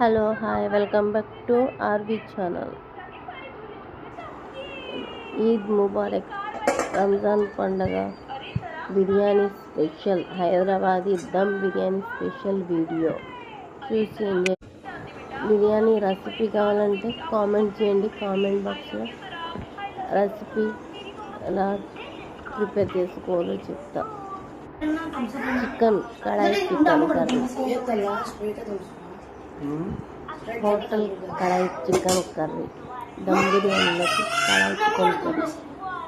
Hello hi welcome back to RV channel. Eid Mubarak. Ramzan పండగ biryani special, Hyderabadi dum biryani special video చూసి enjoy. Biryani recipe కావాలంటే comment చేయండి. Comment బాక్స్లో రెసిపీ ఎలా ప్రిపేర్ చేసుకోవాలో చెప్తా. Chicken kadai chicken curry, hotel kadai chicken curry, dum బిర్యానీలోకి kadai chicken curry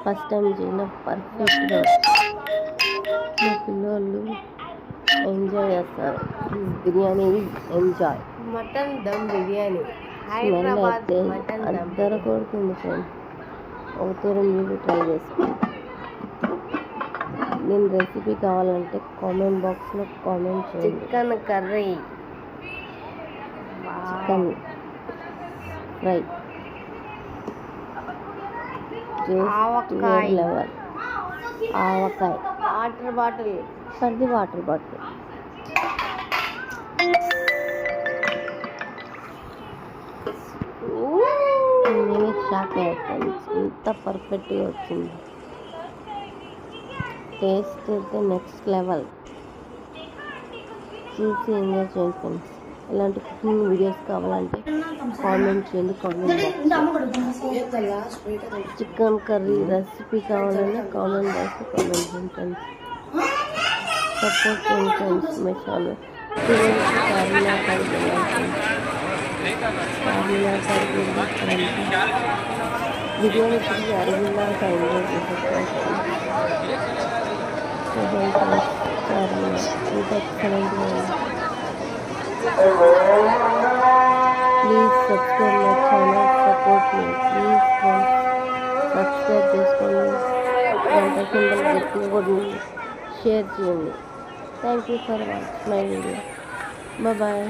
first time చేయడం పర్ఫెక్ట్గా మా పిల్లలు ఎంజాయ్ చేస్తారు. Biryani enjoy. Mutton dum biryani smell అయితే అద్దర కొడుతుంది ఫ్రెండ్. ఒకసారి మీరు ట్రై చేసుకోండి. నేను రెసిపీ కావాలంటే కామెంట్ బాక్స్లో కామెంట్ చేయండి. చికెన్ కర్రీ, చికెన్ ఫ్రై, ఆవకాయ, లెవెల్ ఆవకాయ, వాటర్ బాటిల్, సర్ది వాటర్ బాటిల్. నేనే షాక్ అయ్యాను, ఇంత పర్ఫెక్ట్గా వచ్చింది. టేస్ట్ అయితే నెక్స్ట్ లెవెల్. చూసి ఎంజాయ్ చేయండి ఫ్రెండ్స్. ఇలాంటి కుకింగ్ వీడియోస్ కావాలంటే కామెంట్ చేయండి. చికెన్ కర్రీ రెసిపీ కావాలన్నా కామెంట్ బాక్స్లో కామెంట్ చేయండి ఫ్రెండ్స్. సపోర్ట్ చేయండి ఫ్రెండ్స్. మై ఛానల్ బిర్యానీ తిరిగి అరవిందాక ఎంజాయ్ చేసేస్తాను. ఇంకా ఎక్సలెంట్గా ఉంది. Please subscribe my channel, support me please friends. Subscribe చేసుకోండి, గంట సింబల్ గట్టిగా కొట్టండి, షేర్ చేయండి. Thank you for watching my video. Bye.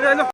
चलो